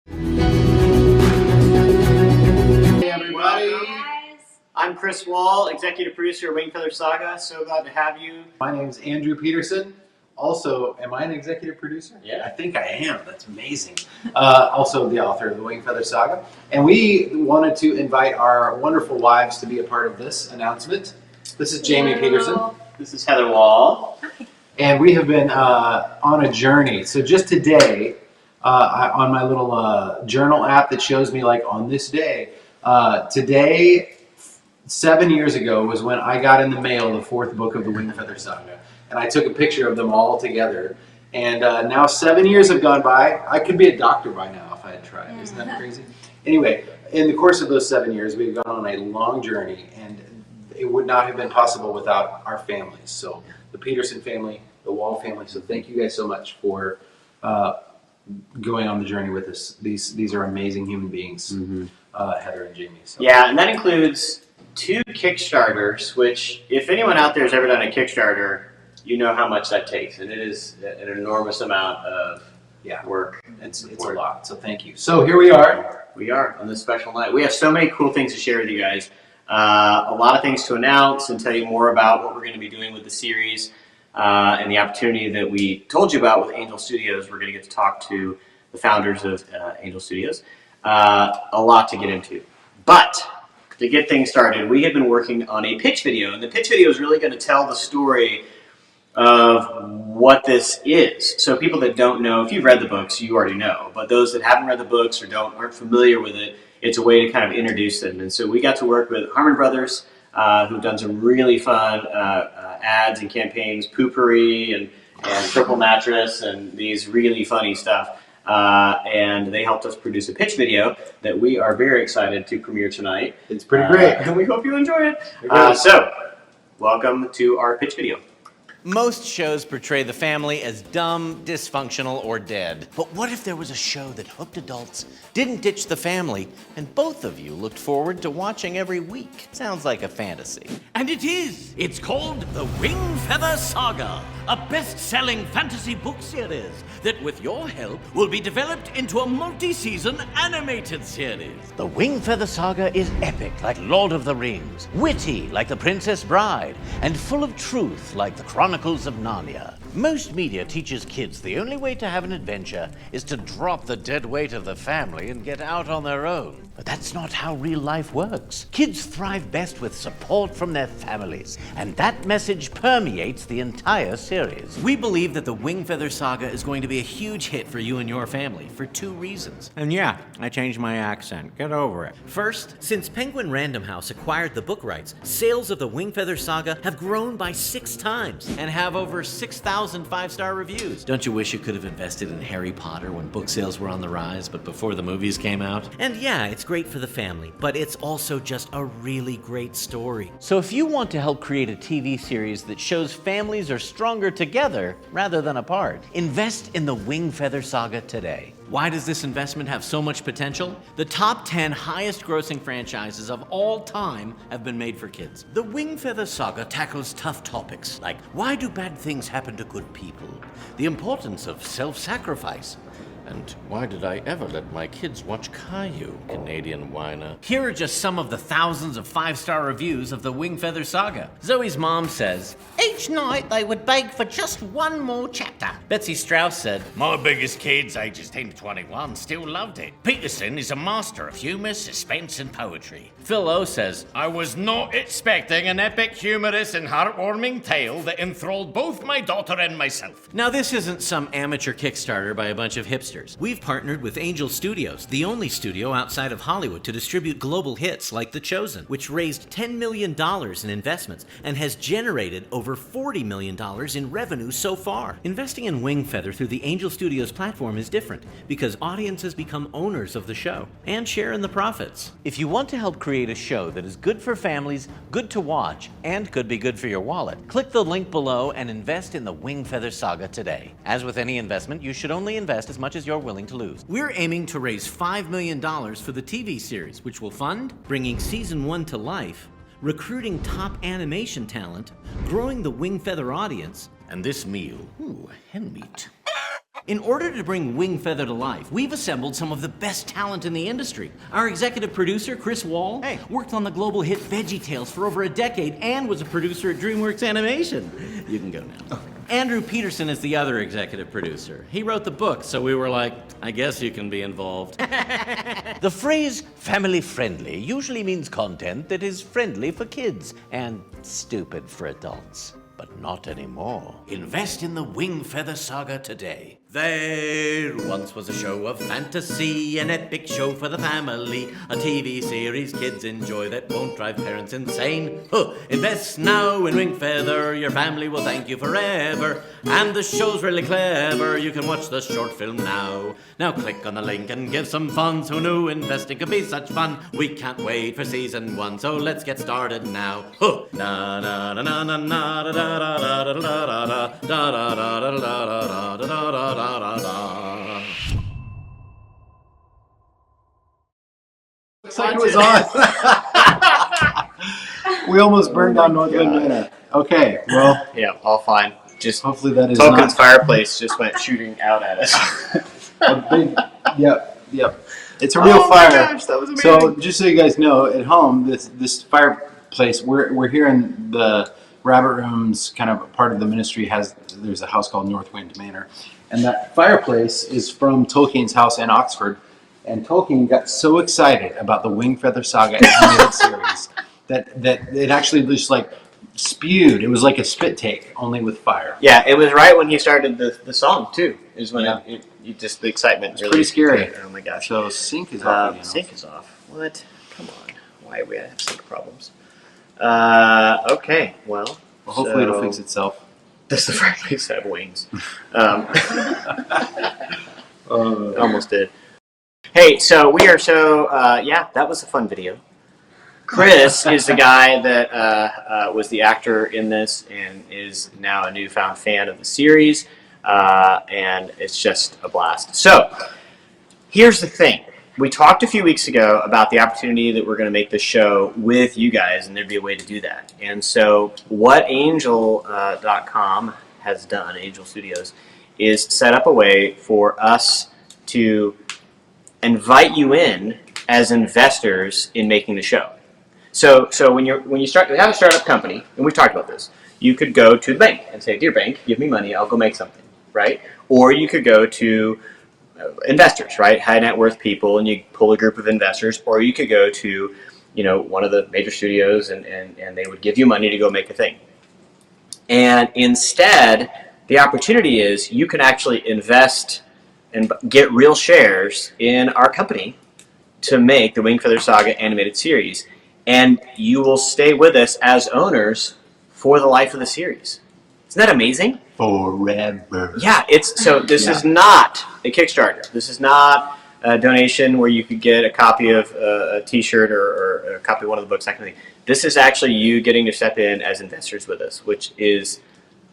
Hey everybody! I'm Chris Wall, executive producer of Wingfeather Saga. So glad to have you. My name is Andrew Peterson. Also, am I an executive producer? Yeah. I think I am. That's amazing. Also the author of the Wingfeather Saga. And we wanted to invite our wonderful wives to be a part of this announcement. This is Jamie Peterson. This is Heather Wall. And we have been on a journey. So just today, on my little journal app that shows me like on this day, today, 7 years ago was when I got in the mail the 4th book of the Wingfeather Saga. And I took a picture of them all together. And now 7 years have gone by. I could be a doctor by now if I had tried. Isn't that crazy? Anyway, in the course of those 7 years, we've gone on a long journey. And it would not have been possible without our families. So the Peterson family, the Wall family. So thank you guys so much for going on the journey with us. These are amazing human beings, Heather and Jamie. So. Yeah, and that includes 2 Kickstarters, which if anyone out there has ever done a Kickstarter, you know how much that takes. And it is an enormous amount of work. It's a lot, so thank you. So here we are. We are on this special night. We have so many cool things to share with you guys. A lot of things to announce and tell you more about what we're going to be doing with the series and the opportunity that we told you about with Angel Studios. We're going to get to talk to the founders of Angel Studios. A lot to get into. But to get things started, we have been working on a pitch video. And the pitch video is really going to tell the story of what this is. So people that don't know, if you've read the books, you already know. But those that haven't read the books or aren't familiar with it, it's a way to kind of introduce them. And so we got to work with Harmon Brothers, who've done some really fun ads and campaigns, Poopery and Purple Mattress, and these really funny stuff. And they helped us produce a pitch video that we are very excited to premiere tonight. It's pretty great. And we hope you enjoy it. So, welcome to our pitch video. Most shows portray the family as dumb, dysfunctional, or dead. But what if there was a show that hooked adults, didn't ditch the family, and both of you looked forward to watching every week? Sounds like a fantasy. And it is. It's called The Wingfeather Saga, a best-selling fantasy book series that, with your help, will be developed into a multi-season animated series. The Wingfeather Saga is epic like Lord of the Rings, witty like The Princess Bride, and full of truth like The Chronicles of Narnia. Most media teaches kids the only way to have an adventure is to drop the dead weight of the family and get out on their own. But that's not how real life works. Kids thrive best with support from their families, and that message permeates the entire series. We believe that The Wingfeather Saga is going to be a huge hit for you and your family for 2 reasons. And yeah, I changed my accent. Get over it. First, since Penguin Random House acquired the book rights, sales of The Wingfeather Saga have grown by 6 times and have over 6,000 5-star reviews. Don't you wish you could have invested in Harry Potter when book sales were on the rise, but before the movies came out? And yeah, it's great for the family, but it's also just a really great story. So if you want to help create a TV series that shows families are stronger together rather than apart, invest in the Wingfeather Saga today. Why does this investment have so much potential? The top 10 highest grossing franchises of all time have been made for kids. The Wingfeather Saga tackles tough topics like why do bad things happen to good people? The importance of self-sacrifice. And why did I ever let my kids watch Caillou, Canadian whiner? Here are just some of the thousands of 5-star reviews of the Wingfeather Saga. Zoe's mom says, each night they would beg for just one more chapter. Betsy Strauss said, my biggest kids, ages 10 to 21, still loved it. Peterson is a master of humor, suspense, and poetry. Phil O says, I was not expecting an epic, humorous, and heartwarming tale that enthralled both my daughter and myself. Now this isn't some amateur Kickstarter by a bunch of hipsters. We've partnered with Angel Studios, the only studio outside of Hollywood to distribute global hits like The Chosen, which raised $10 million in investments and has generated over $40 million in revenue so far. Investing in Wingfeather through the Angel Studios platform is different because audiences become owners of the show and share in the profits. If you want to help create a show that is good for families, good to watch, and could be good for your wallet, click the link below and invest in the Wingfeather Saga today. As with any investment, you should only invest as much as you're willing to lose. We're aiming to raise $5 million for the TV series, which will fund bringing Season 1 to life, recruiting top animation talent, growing the Wingfeather audience, and this meal, hen meat. In order to bring Wingfeather to life, we've assembled some of the best talent in the industry. Our executive producer, Chris Wall, worked on the global hit VeggieTales for over a decade and was a producer at DreamWorks Animation. You can go now. Andrew Peterson is the other executive producer. He wrote the book, so we were like, I guess you can be involved. The phrase family friendly usually means content that is friendly for kids and stupid for adults. But not anymore. Invest in the Wingfeather Saga today. There once was a show of fantasy, an epic show for the family, a TV series kids enjoy that won't drive parents insane. Invest now in Wingfeather, your family will thank you forever. And the show's really clever, you can watch the short film now. Now click on the link and give some funds. Who knew investing could be such fun? We can't wait for season 1, so let's get started now. Na na na na na na da da da da da da da da da da da da da. Looks like it was on. We almost burned down Northwood Manor. Okay, well, Yeah, all fine. Just hopefully that is Tolkien's not fireplace just went shooting out at us. a big. Yep. It's a real fire. Gosh, that was amazing. So just so you guys know, at home, this fireplace, we're here in the Rabbit Rooms, kind of part of the ministry. There's a house called Northwind Manor, and that fireplace is from Tolkien's house in Oxford. And Tolkien got so excited about the Wingfeather Saga animated series that it actually just like spewed. It was like a spit take, only with fire. Yeah, it was right when he started the song too. Is when it just the excitement. It's pretty scary. Oh my gosh. So sync is off. Again. Sync is off. What? Come on. Why do we have sync problems? Okay. Well, Hopefully it'll fix itself. Does the fireplace have wings? Almost did. Hey, so we are that was a fun video. Chris is the guy that was the actor in this and is now a newfound fan of the series, and it's just a blast. So, here's the thing. We talked a few weeks ago about the opportunity that we're going to make this show with you guys, and there'd be a way to do that. And so what Angel.com has done, Angel Studios, is set up a way for us to invite you in as investors in making the show. So when you have a startup company, and we've talked about this, you could go to the bank and say, "Dear bank, give me money, I'll go make something," right? Or you could go to investors, right? High net worth people, and you pull a group of investors, or you could go to, one of the major studios, and they would give you money to go make a thing. And instead, the opportunity is you can actually invest and get real shares in our company to make the Wingfeather Saga animated series. And you will stay with us as owners for the life of the series. Isn't that amazing? Forever. Yeah, this is not a Kickstarter. This is not a donation where you could get a copy of a t-shirt or a copy of one of the books, that kind of thing. This is actually you getting to step in as investors with us, which is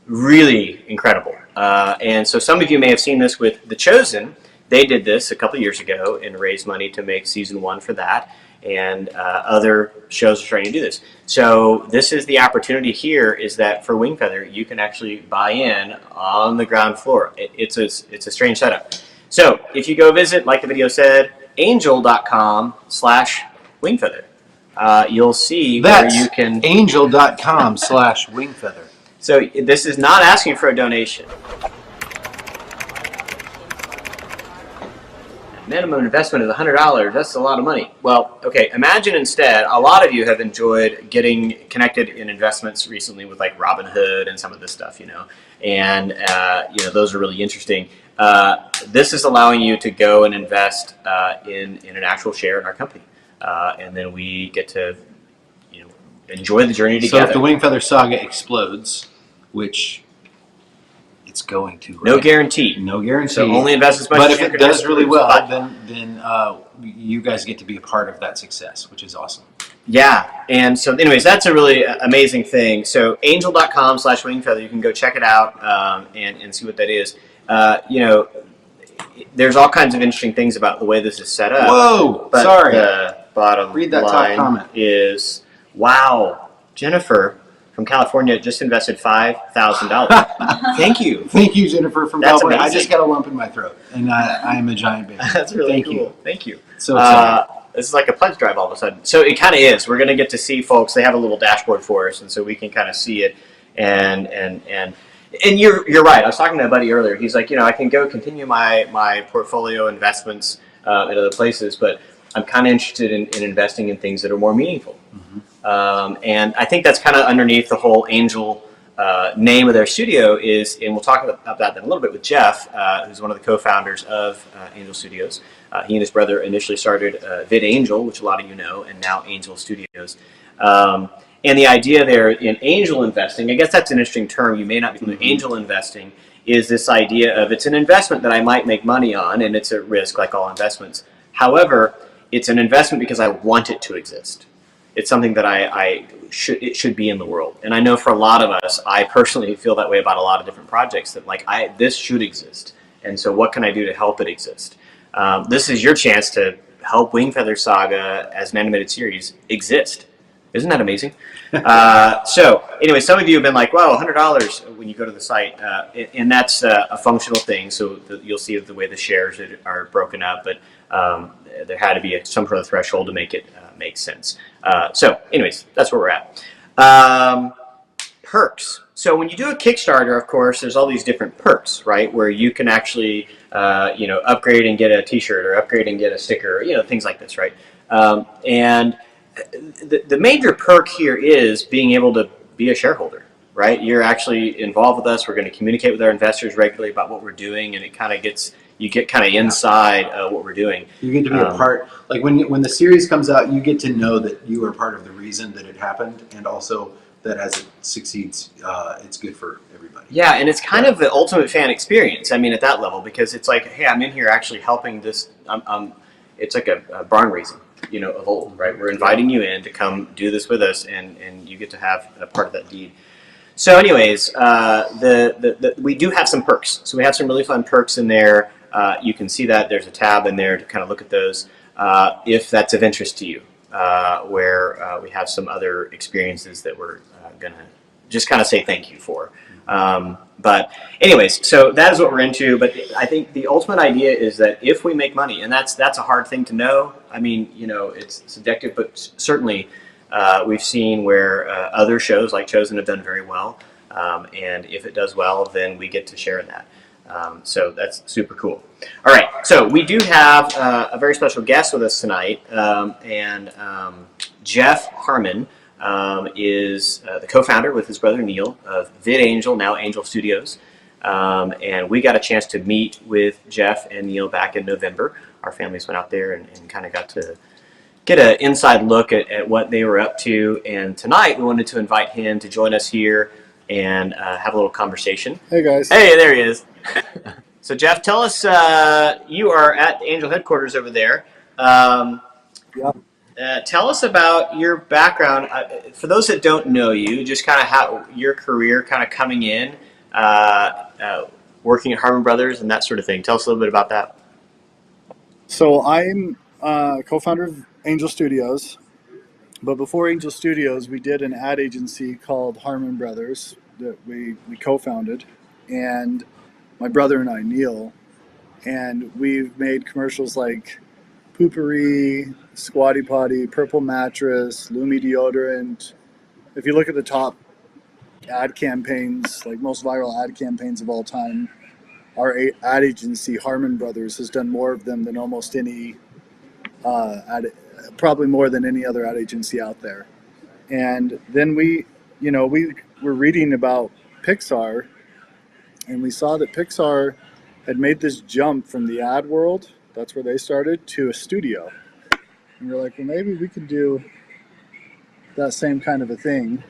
really incredible. And so some of you may have seen this with The Chosen. They did this a couple years ago and raised money to make season 1 for that. And other shows are starting to do this. So this is the opportunity here, is that for Wingfeather, you can actually buy in on the ground floor. It's a strange setup. So if you go visit, like the video said, angel.com/Wingfeather, you'll see where you can... angel.com/Wingfeather. So this is not asking for a donation. Minimum investment is $100. That's a lot of money. Well, okay, imagine instead, a lot of you have enjoyed getting connected in investments recently with like Robinhood and some of this stuff, and those are really interesting. This is allowing you to go and invest in an actual share in our company, and then we get to enjoy the journey together. So if the Wingfeather Saga explodes, which it's going to, right? No guarantee. No guarantee. So only invest as much but as if you it can does invest really in well, spot. then you guys get to be a part of that success, which is awesome. Yeah, and so anyways, that's a really amazing thing. So angel.com/Wingfeather, you can go check it out and see what that is. There's all kinds of interesting things about the way this is set up. Whoa, but sorry. The bottom Read that line top comment. is, wow, Jennifer, from California just invested $5,000. Thank you. Thank you, Jennifer from That's California. amazing. I just got a lump in my throat, and I am a giant baby. That's really Thank cool. you. Thank you. So excited. This is like a pledge drive all of a sudden. So it kind of is. We're going to get to see folks. They have a little dashboard for us, and so we can kind of see it. And you're right. I was talking to a buddy earlier. He's like, I can go continue my portfolio investments in other places, but I'm kind of interested in investing in things that are more meaningful. Mm-hmm. And I think that's kind of underneath the whole Angel name of their studio is, and we'll talk about that in a little bit with Jeff, who's one of the co-founders of Angel Studios. He and his brother initially started VidAngel, which a lot of you know, and now Angel Studios. And the idea there in angel investing, I guess that's an interesting term. You may not be familiar. Angel investing is this idea of it's an investment that I might make money on, and it's at risk like all investments. However, it's an investment because I want it to exist. It's something that it should be in the world. And I know for a lot of us, I personally feel that way about a lot of different projects, that this should exist. And so what can I do to help it exist? This is your chance to help Wingfeather Saga as an animated series exist. Isn't that amazing? So anyway, some of you have been like, wow, $100 when you go to the site. And that's a functional thing. So you'll see the way the shares are broken up. But there had to be some sort of threshold to make it make sense. So anyways, that's where we're at. Perks. So when you do a Kickstarter, of course, there's all these different perks, right? Where you can actually, upgrade and get a T-shirt or upgrade and get a sticker, things like this, right? And the major perk here is being able to be a shareholder, right? You're actually involved with us. We're going to communicate with our investors regularly about what we're doing, and it kind of you get kind of inside what we're doing. You get to be a part. Like when the series comes out, you get to know that you are part of the reason that it happened, and also that as it succeeds, it's good for everybody. Yeah, and it's kind of the ultimate fan experience. I mean, at that level, because it's like, hey, I'm in here actually helping this. It's like a barn raising, of old, right? We're inviting you in to come do this with us, and you get to have a part of that deed. So, anyways, we do have some perks. So we have some really fun perks in there. You can see that there's a tab in there to kind of look at those if that's of interest to you. Where we have some other experiences that we're going to just kind of say thank you for. But anyways, so that is what we're into. But I think the ultimate idea is that if we make money, and that's a hard thing to know. I mean, it's subjective, but certainly we've seen where other shows like Chosen have done very well. And if it does well, then we get to share in that. So that's super cool. All right, so we do have a very special guest with us tonight, and Jeff Harmon is the co-founder with his brother Neil of VidAngel, now Angel Studios, and we got a chance to meet with Jeff and Neil back in November. Our families went out there and kind of got to get an inside look at what they were up to, and tonight we wanted to invite him to join us here and have a little conversation. Hey guys. Hey, there he is. So Jeff, tell us, you are at the Angel headquarters over there. Yep. Tell us about your background. For those that don't know you, just kind of how your career kind of coming in, working at Harmon Brothers and that sort of thing. Tell us a little bit about that. So I'm co-founder of Angel Studios, but before Angel Studios, we did an ad agency called Harmon Brothers that we co-founded, and my brother and I, Neil, and we've made commercials like Poopery, Squatty Potty, Purple Mattress, Lumi Deodorant. If you look at the top ad campaigns, like most viral ad campaigns of all time, our ad agency, Harmon Brothers, has done more of them than almost any probably more than any other ad agency out there. And then we were reading about Pixar, and we saw that Pixar had made this jump from the ad world, that's where they started, to a studio. And we're like, well, maybe we could do that same kind of a thing.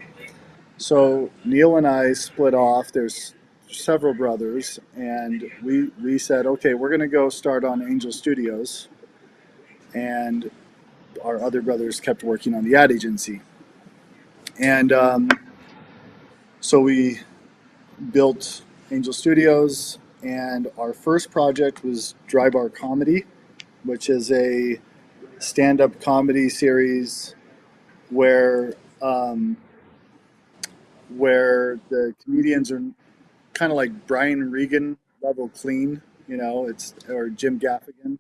So Neil and I split off. There's several brothers, and we said, okay, we're going to go start on Angel Studios. And our other brothers kept working on the ad agency. And so we built Angel Studios, and our first project was Dry Bar Comedy, which is a stand-up comedy series where where the comedians are kind of like Brian Regan level clean, or Jim Gaffigan.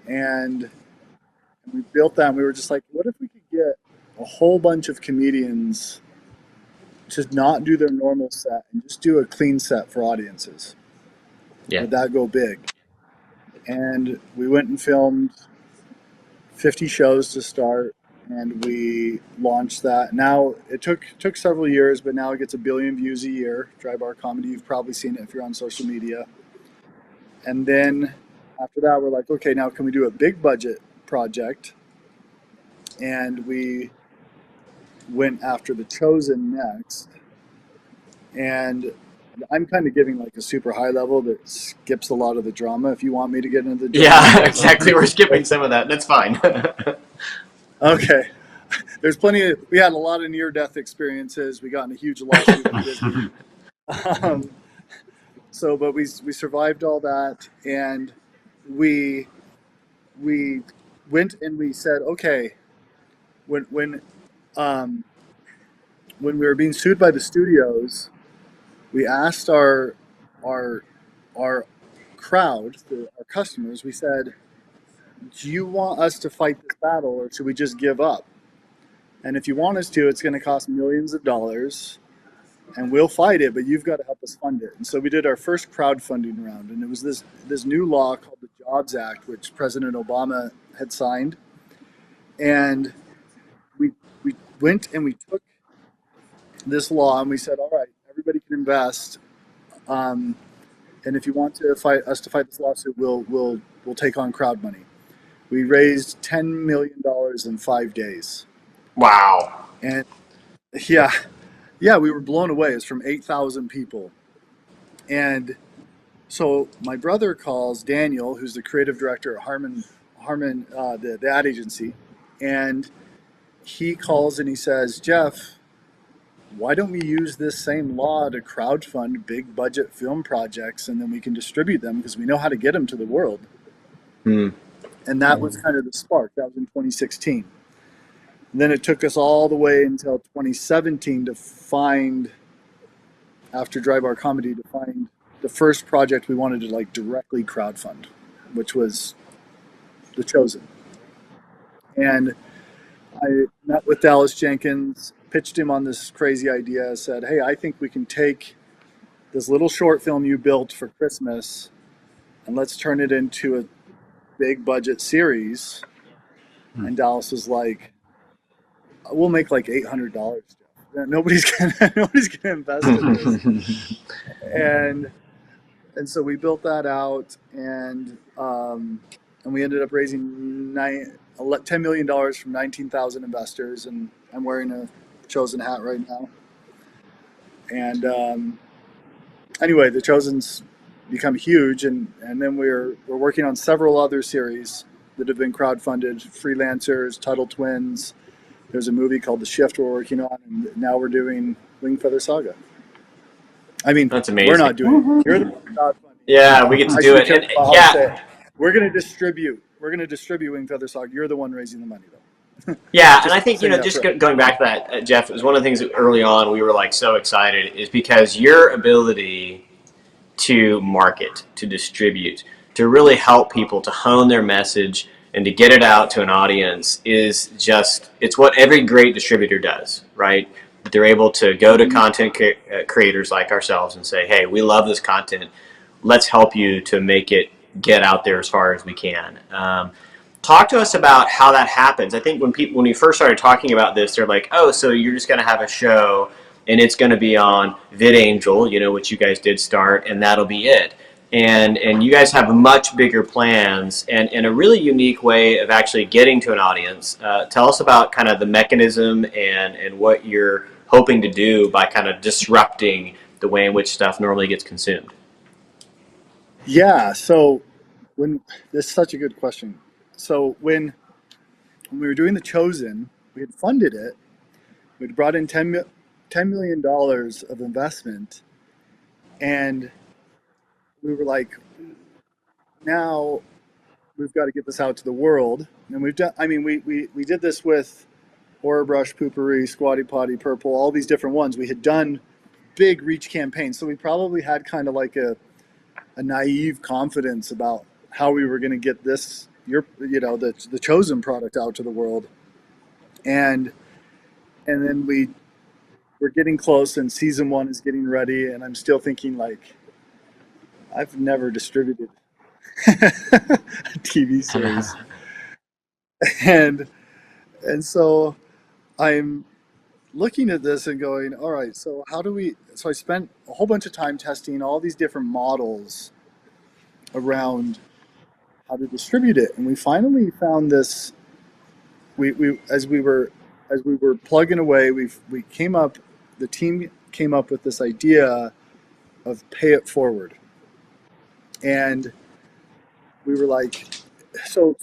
And we built that and we were just like, what if we could get a whole bunch of comedians to not do their normal set and just do a clean set for audiences? Yeah. Would that go big? And we went and filmed 50 shows to start, and we launched that. Now it took several years, but now it gets 1 billion views a year. Dry Bar Comedy, you've probably seen it if you're on social media. And then after that, we're like, okay, now can we do a big budget project? And we went after The Chosen next. And I'm kind of giving like a super high level that skips a lot of the drama. If you want me to get into the drama. Yeah, exactly. We're skipping some of that. That's fine. Okay. There's we had a lot of near-death experiences. We got in a huge lawsuit with Disney. But we survived all that, and we went and we said, okay, when we were being sued by the studios, we asked our crowd, our customers, we said, do you want us to fight this battle, or should we just give up? And if you want us to, it's going to cost millions of dollars, and we'll fight it, but you've got to help us fund it. And so we did our first crowdfunding round, and it was this new law called the Jobs Act, which President Obama had signed. And we went and we took this law and we said, all right, everybody can invest, and if you want to fight this lawsuit, we'll take on crowd money. We raised $10 million in 5 days. Wow. And yeah, we were blown away. It's from 8,000 people. And so my brother calls Daniel, who's the creative director at Harmon, the ad agency, and he calls and he says, Jeff, why don't we use this same law to crowdfund big budget film projects, and then we can distribute them because we know how to get them to the world. And that was kind of the spark. That was in 2016. And then it took us all the way until 2017 to find, after Dry Bar Comedy, to find the first project we wanted to like directly crowdfund, which was The Chosen. And I met with Dallas Jenkins, pitched him on this crazy idea, said, hey, I think we can take this little short film you built for Christmas and let's turn it into a big budget series. And Dallas was like, we'll make like $800, Jeff. Nobody's gonna invest in this. And so we built that out, and we ended up raising $10 million from 19,000 investors, and I'm wearing a Chosen hat right now. And anyway, The Chosen's become huge, and then we're working on several other series that have been crowdfunded, Freelancers, Tuttle Twins. There's a movie called The Shift we're working on, and now we're doing Wingfeather Saga. I mean, That's amazing. we're not doing it. You're the crowdfunding. Yeah, we get to do it. And, yeah. We're going to distribute Wingfeather Saga. You're the one raising the money, though. Yeah, and I think, going back to that, Jeff, it was one of the things that early on we were like so excited is because your ability to market, to distribute, to really help people to hone their message and to get it out to an audience is just, it's what every great distributor does, right? That they're able to go to content creators like ourselves and say, hey, we love this content. Let's help you to make it get out there as far as we can. Talk to us about how that happens. I think when you first started talking about this, they're like, oh, so you're just going to have a show and it's going to be on VidAngel, which you guys did start, and that'll be it. And you guys have much bigger plans and a really unique way of actually getting to an audience. Tell us about kind of the mechanism and what you're hoping to do by kind of disrupting the way in which stuff normally gets consumed. Yeah, so this is such a good question. So when we were doing The Chosen, we had funded it. We'd brought in $10 million of investment, and we were like, now we've got to get this out to the world. And we've done, I mean, we did this with Aura Brush, Poopery, Squatty Potty, Purple, all these different ones. We had done big reach campaigns, so we probably had kind of like a naive confidence about how we were going to get this, the Chosen product out to the world, and then we're getting close, and season 1 is getting ready, and I'm still thinking like, I've never distributed a TV series, and so I'm looking at this and going, all right, so how do we? So I spent a whole bunch of time testing all these different models around how to distribute it, and we finally found this. We as we were plugging away, the team came up with this idea of pay it forward, and we were like, so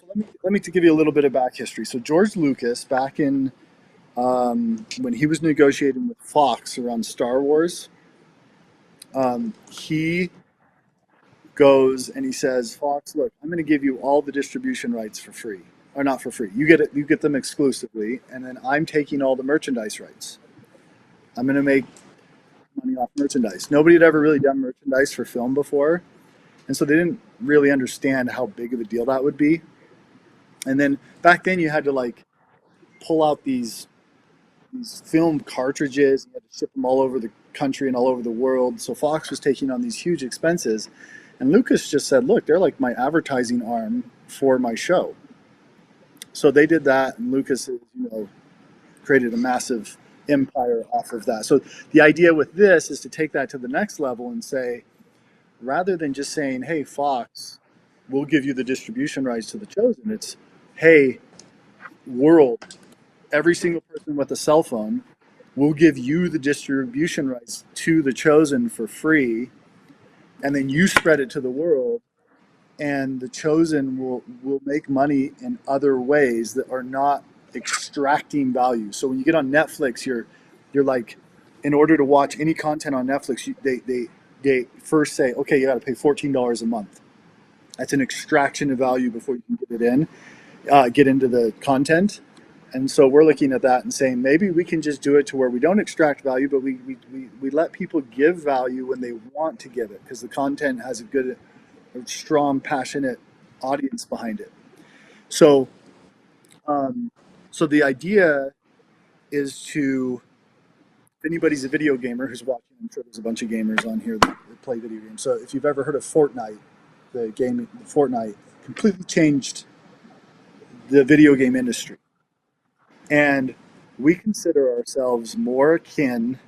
let me to give you a little bit of back history. So George Lucas, back in when he was negotiating with Fox around Star Wars, he goes and he says, Fox, look, I'm going to give you all the distribution rights for free, or not for free. You get them exclusively, and then I'm taking all the merchandise rights. I'm going to make money off merchandise. Nobody had ever really done merchandise for film before, and so they didn't really understand how big of a deal that would be. And then back then you had to like pull out these film cartridges, you had to ship them all over the country and all over the world. So Fox was taking on these huge expenses, and Lucas just said, look, they're like my advertising arm for my show. So they did that, and Lucas, created a massive empire off of that. So the idea with this is to take that to the next level and say, rather than just saying, hey, Fox, we'll give you the distribution rights to The Chosen, it's, hey, world, every single person with a cell phone, we'll give you the distribution rights to The Chosen for free, and then you spread it to the world, and The Chosen will make money in other ways that are not extracting value. So when you get on Netflix, you're like, in order to watch any content on Netflix, they first say, okay, you got to pay $14 a month. That's an extraction of value before you can get into the content. And so we're looking at that and saying, maybe we can just do it to where we don't extract value, but we let people give value when they want to give it, because the content has a strong, passionate audience behind it. So, so the idea is to, if anybody's a video gamer who's watching, I'm sure there's a bunch of gamers on here that play video games. So if you've ever heard of Fortnite, Fortnite completely changed the video game industry. And we consider ourselves more akin,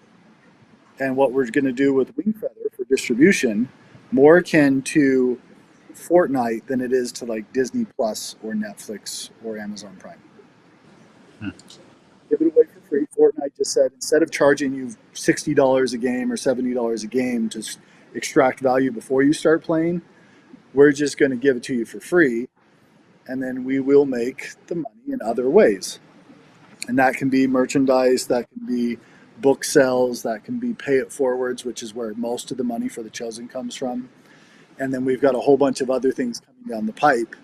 and what we're going to do with Wingfeather for distribution, more akin to Fortnite than it is to like Disney Plus or Netflix or Amazon Prime. Give it away for free. Fortnite just said, instead of charging you $60 a game or $70 a game to extract value before you start playing, we're just going to give it to you for free, and then we will make the money in other ways. And that can be merchandise, that can be book sales, that can be pay it forwards, which is where most of the money for The Chosen comes from. And then we've got a whole bunch of other things coming down the pipe.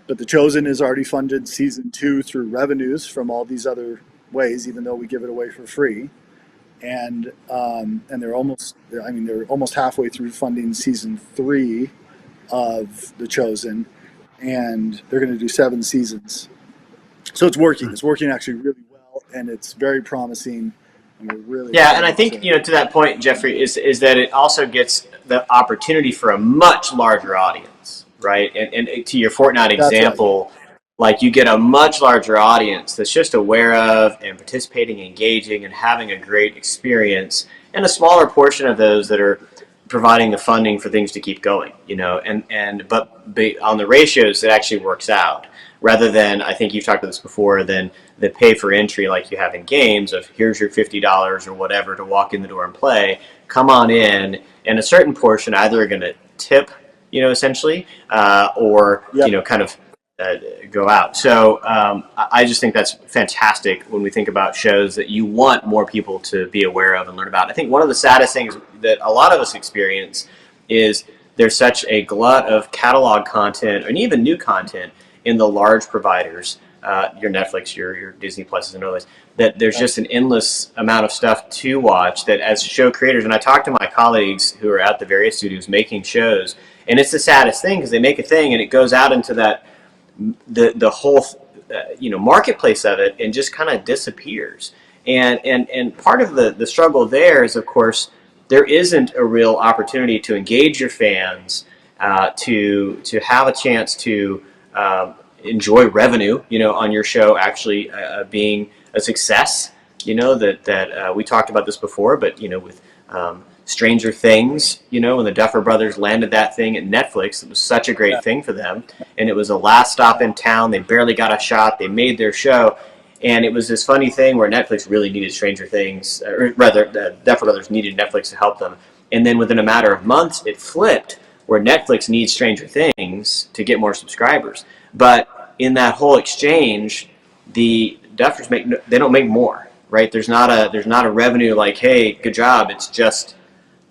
But The Chosen has already funded season 2 through revenues from all these other ways, even though we give it away for free. And they're almost halfway through funding season 3 of The Chosen, and they're going to do 7 seasons. So it's working. It's working actually really well, and it's very promising. And we're really and I think to that point, Jeffrey, is that it also gets the opportunity for a much larger audience, right? And to your Fortnite example, like you get a much larger audience that's just aware of and participating, engaging, and having a great experience, and a smaller portion of those that are providing the funding for things to keep going, but on the ratios, it actually works out. Rather than, I think you've talked about this before, than the pay for entry like you have in games of here's your $50 or whatever to walk in the door and play. Come on in, and a certain portion either are going to tip, essentially, or kind of go out. So I just think that's fantastic when we think about shows that you want more people to be aware of and learn about. I think one of the saddest things that a lot of us experience is there's such a glut of catalog content and even new content in the large providers your Netflix, your Disney Pluses and others, that there's just an endless amount of stuff to watch that as show creators, and I talk to my colleagues who are at the various studios making shows, and it's the saddest thing because they make a thing and it goes out into that, the whole, marketplace of it and just kind of disappears. And part of the struggle there is, of course, there isn't a real opportunity to engage your fans, to have a chance to enjoy revenue, on your show actually being a success. That we talked about this before, but with Stranger Things, when the Duffer Brothers landed that thing at Netflix, it was such a great thing for them, and it was the last stop in town. They barely got a shot. They made their show. And it was this funny thing where Netflix really needed Stranger Things, or rather, the Duffer Brothers needed Netflix to help them. And then within a matter of months, it flipped, where Netflix needs Stranger Things to get more subscribers. But in that whole exchange, the Duffers they don't make more, right? There's not a revenue like, hey, good job. It's just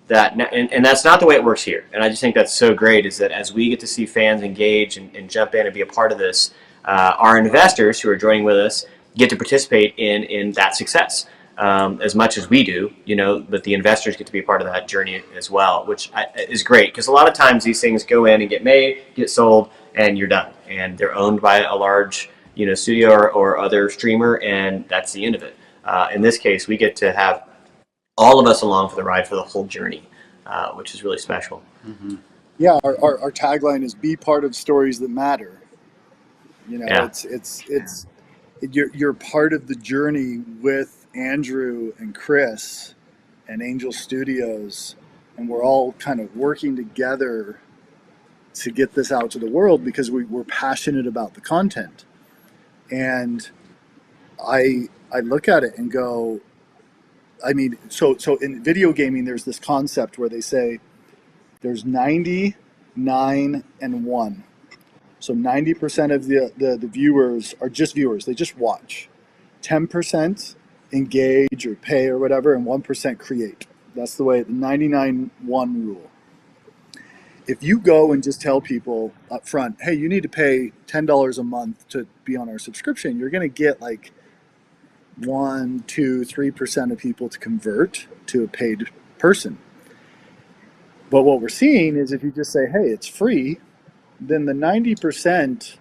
that, and that's not the way it works here. And I just think that's so great, is that as we get to see fans engage and jump in and be a part of this, our investors who are joining with us get to participate in that success as much as we do, but the investors get to be a part of that journey as well, which is great, because a lot of times these things go in and get made, get sold, and you're done. And they're owned by a large studio or other streamer, and that's the end of it. In this case, we get to have all of us along for the ride for the whole journey, which is really special. Mm-hmm. Yeah, our tagline is "Be part of stories that matter." Yeah. You're part of the journey with Andrew and Chris and Angel Studios, and we're all kind of working together to get this out to the world because we're passionate about the content. And I look at it and go, so in video gaming, there's this concept where they say there's 90, 9, and 1. So 90% of the viewers are just viewers. They just watch. 10% engage or pay or whatever, and 1% create. That's the 99-1 rule. If you go and just tell people up front, hey, you need to pay $10 a month to be on our subscription, you're going to get like 1, 2, 3% of people to convert to a paid person. But what we're seeing is if you just say, hey, it's free, then the 90%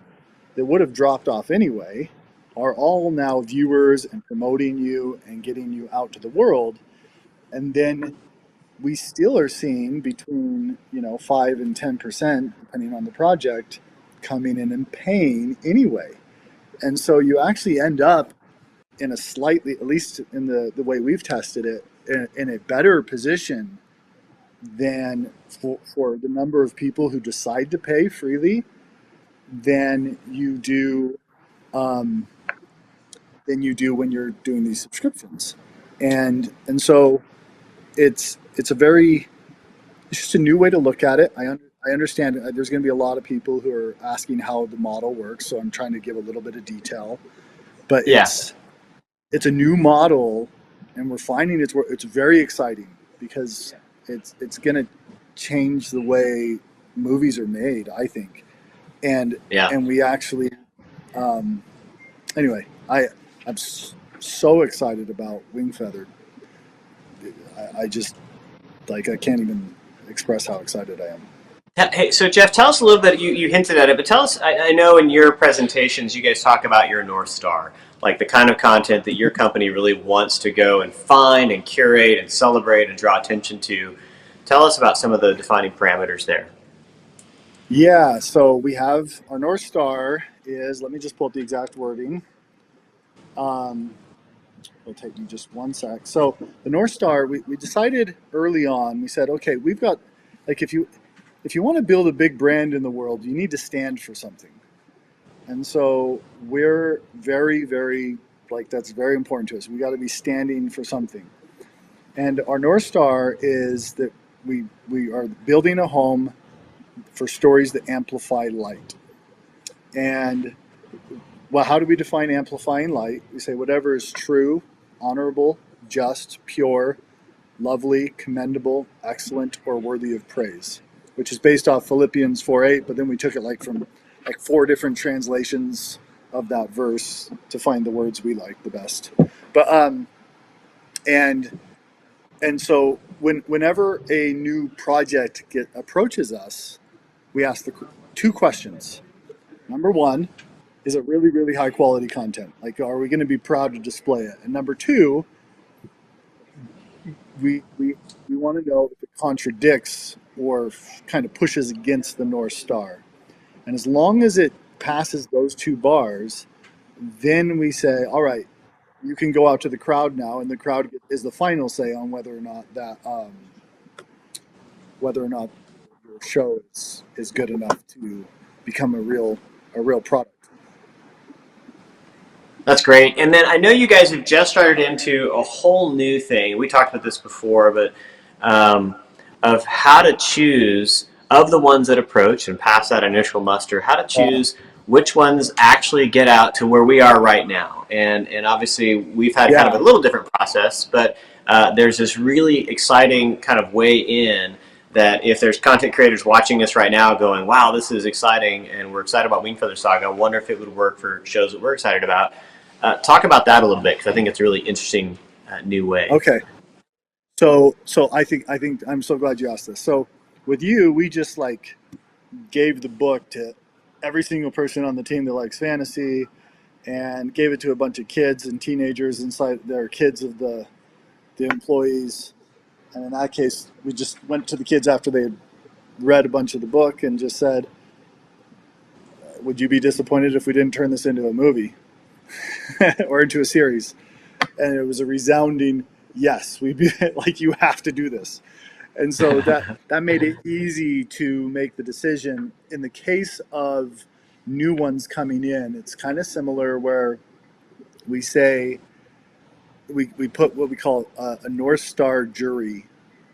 that would have dropped off anyway are all now viewers and promoting you and getting you out to the world. And then we still are seeing between 5 and 10%, depending on the project, coming in and paying anyway. And so you actually end up in a slightly, at least in the way we've tested it, in a better position than for the number of people who decide to pay freely than you do when you're doing these subscriptions. And so it's just a new way to look at it. I understand there's going to be a lot of people who are asking how the model works, so I'm trying to give a little bit of detail. But it's a new model, and we're finding it's very exciting because it's going to change the way movies are made, I think. And we actually anyway, I'm so excited about Wingfeather. I just I can't even express how excited I am. Hey, so Jeff, tell us a little bit, you hinted at it, but tell us, I know in your presentations you guys talk about your North Star, like the kind of content that your company really wants to go and find and curate and celebrate and draw attention to. Tell us about some of the defining parameters there. Yeah, so we have our North Star is, let me just pull up the exact wording. It'll take me just one sec. So the North Star, we decided early on, we said, okay, we've got, if you want to build a big brand in the world, you need to stand for something. And so we're very, very, that's very important to us. We got to be standing for something. And our North Star is that we are building a home for stories that amplify light. And well, how do we define amplifying light? We say whatever is true, honorable, just, pure, lovely, commendable, excellent, or worthy of praise, which is based off Philippians 4:8, but then we took it from 4 different translations of that verse to find the words we like the best. But and so whenever a new project approaches us, we ask the two questions. Number one, is it really, really high quality content? Like, are we going to be proud to display it? And number two, we want to know if it contradicts or kind of pushes against the North Star. And as long as it passes those two bars, then we say, all right, you can go out to the crowd now, and the crowd is the final say on whether or not your show is good enough to become a real product. That's great. And then I know you guys have just started into a whole new thing. We talked about this before, but of how to choose, of the ones that approach and pass that initial muster, how to choose which ones actually get out to where we are right now. And obviously we've had kind of a little different process, but there's this really exciting kind of way in that if there's content creators watching us right now going, wow, this is exciting, and we're excited about Wingfeather Saga, I wonder if it would work for shows that we're excited about. Talk about that a little bit, because I think it's a really interesting new way. Okay. So I think I'm so glad you asked this. So with you, we just like gave the book to every single person on the team that likes fantasy, and gave it to a bunch of kids and teenagers inside. They're kids of the employees. And in that case, we just went to the kids after they had read a bunch of the book and just said, would you be disappointed if we didn't turn this into a movie or into a series? And it was a resounding yes. We'd be like, you have to do this. And so that made it easy to make the decision. In the case of new ones coming in, it's kind of similar where we say, we put what we call a North Star jury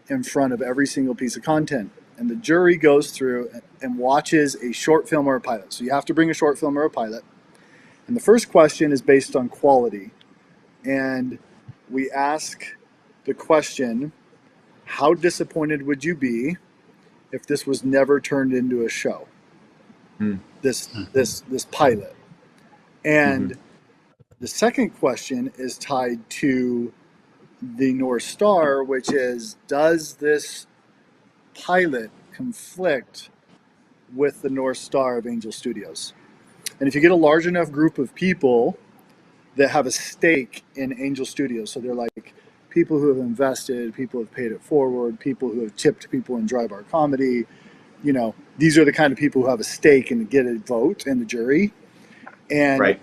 in front of every single piece of content. And the jury goes through and watches a short film or a pilot. So you have to bring a short film or a pilot. And the first question is based on quality. And we ask the question, how disappointed would you be if this was never turned into a show? This pilot. And the second question is tied to the North Star, which is, does this pilot conflict with the North Star of Angel Studios? And if you get a large enough group of people that have a stake in Angel Studios, so they're like people who have invested, people who have paid it forward, people who have tipped people in Dry Bar Comedy, you know, these are the kind of people who have a stake and get a vote in the jury. And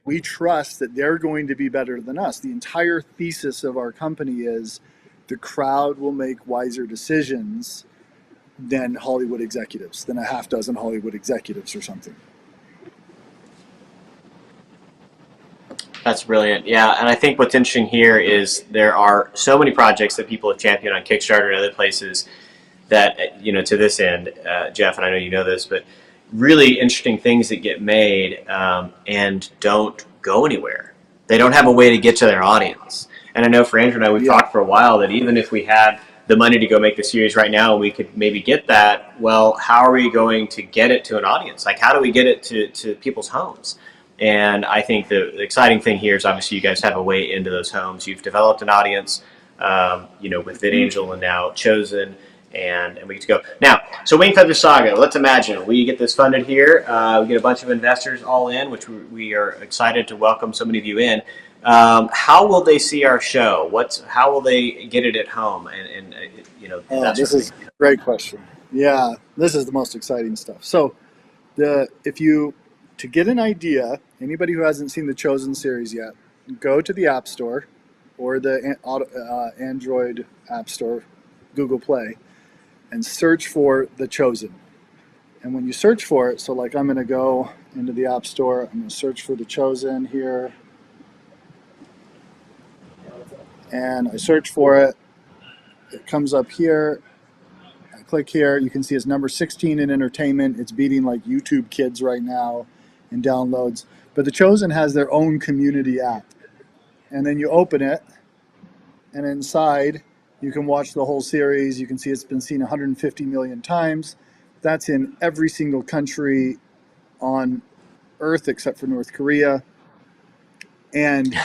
we trust that they're going to be better than us. The entire thesis of our company is the crowd will make wiser decisions than Hollywood executives, than a half dozen Hollywood executives or something. That's brilliant. Yeah, and I think what's interesting here is there are so many projects that people have championed on Kickstarter and other places that, you know, to this end, Jeff, and I know you know this, but really interesting things that get made and don't go anywhere. They don't have a way to get to their audience. And I know for Andrew and I, we've talked for a while that even if we had the money to go make the series right now, we could maybe get that. Well, how are we going to get it to an audience? Like, how do we get it to people's homes? And I think the exciting thing here is obviously you guys have a way into those homes. You've developed an audience, you know, with VidAngel and now Chosen, and we get to go. Now, so Wingfeather Saga, let's imagine we get this funded here. We get a bunch of investors all in, which we are excited to welcome so many of you in. How will they see our show? How will they get it at home? And you know, this is a great question. Yeah, this is the most exciting stuff. So to get an idea, anybody who hasn't seen the Chosen series yet, go to the App Store or the Android App Store, Google Play, and search for The Chosen. And when you search for it, so like I'm going to go into the App Store, I'm going to search for The Chosen here, and I search for it. It comes up here. I click here. You can see it's number 16 in entertainment. It's beating like YouTube Kids right now in downloads. But The Chosen has their own community app. And then you open it, and inside you can watch the whole series. You can see it's been seen 150 million times. That's in every single country on Earth except for North Korea. And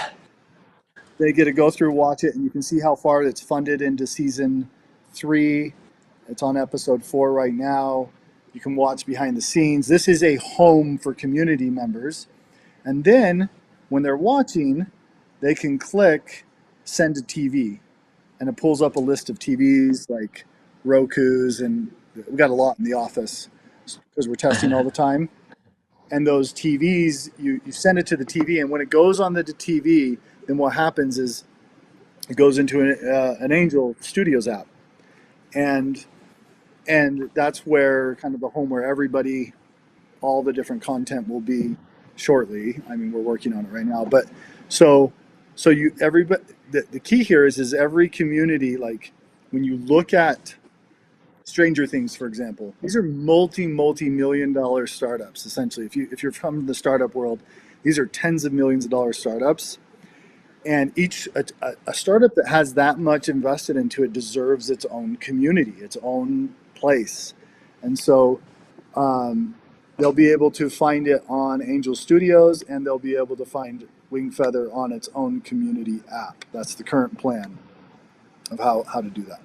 they get to go through, watch it, and you can see how far it's funded into season 3. It's on episode 4 right now. You can watch behind the scenes. This is a home for community members. And then when they're watching, they can click send to TV. And it pulls up a list of TVs like Roku's, and we got a lot in the office because we're testing all the time. And those TVs, you send it to the TV, and when it goes on the TV, then what happens is it goes into an Angel Studios app. And that's where kind of the home where everybody, all the different content will be shortly. I mean, we're working on it right now. But so everybody, the key here is every community, like when you look at Stranger Things, for example, these are multi-million-dollar startups. Essentially, if you're from the startup world, these are tens of millions of dollars startups, and a startup that has that much invested into it deserves its own community, its own place, and so they'll be able to find it on Angel Studios, and they'll be able to find Wingfeather on its own community app. That's the current plan of how to do that.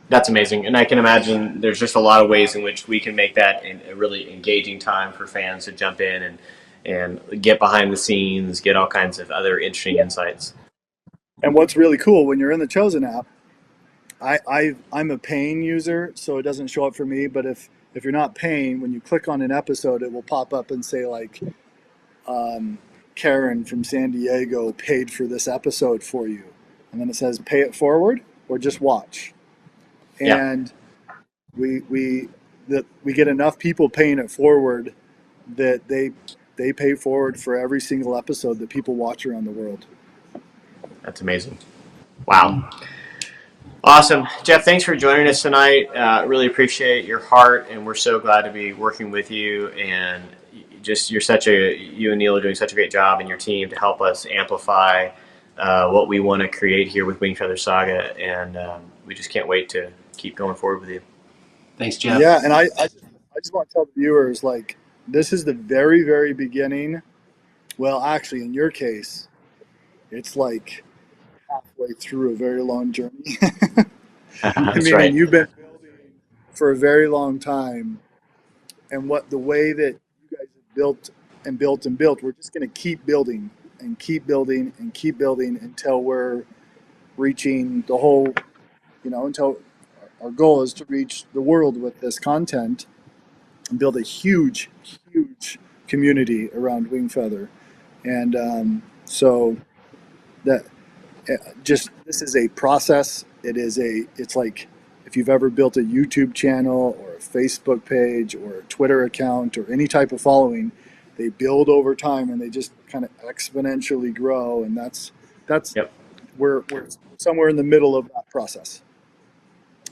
That's amazing. And I can imagine there's just a lot of ways in which we can make that a really engaging time for fans to jump in and get behind the scenes, get all kinds of other interesting insights. And what's really cool, when you're in the Chosen app, I'm a paying user, so it doesn't show up for me. But if you're not paying, when you click on an episode, it will pop up and say like, Karen from San Diego paid for this episode for you. And then it says pay it forward or just watch. And we get enough people paying it forward that they pay forward for every single episode that people watch around the world. That's amazing. Wow. Awesome. Jeff, thanks for joining us tonight. Really appreciate your heart, and we're so glad to be working with you. And you and Neil are doing such a great job, and your team, to help us amplify what we want to create here with Wingfeather Saga. And we just can't wait to keep going forward with you. Thanks, Jeff. Yeah, and I just want to tell the viewers, like, this is the very, very beginning. Well, actually, in your case, it's like halfway through a very long journey. That's right. You've been building for a very long time, and the way that you guys have built and built and built, we're just going to keep building and keep building and keep building until we're reaching the whole, until our goal is to reach the world with this content and build a huge, huge community around Wingfeather. And so that this is a process. It's like if you've ever built a YouTube channel or a Facebook page or a Twitter account or any type of following, they build over time and they just kind of exponentially grow. And that's we're somewhere in the middle of that process.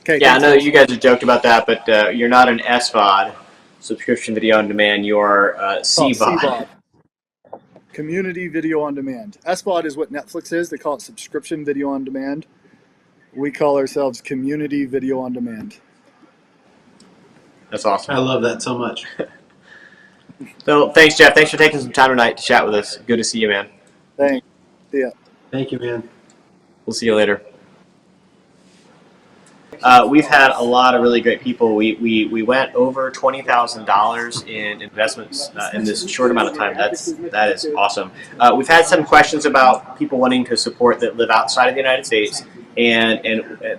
Okay, yeah, I know you guys have joked about that, but you're not an SVOD, subscription video on demand. You are CVOD. Community video on demand. SVOD is what Netflix is. They call it subscription video on demand. We call ourselves community video on demand. That's awesome. I love that so much. So thanks, Jeff. Thanks for taking some time tonight to chat with us. Good to see you, man. Thanks. See ya. Thank you, man. We'll see you later. We've had a lot of really great people. We went over $20,000 in investments in this short amount of time. That is awesome. We've had some questions about people wanting to support that live outside of the United States, and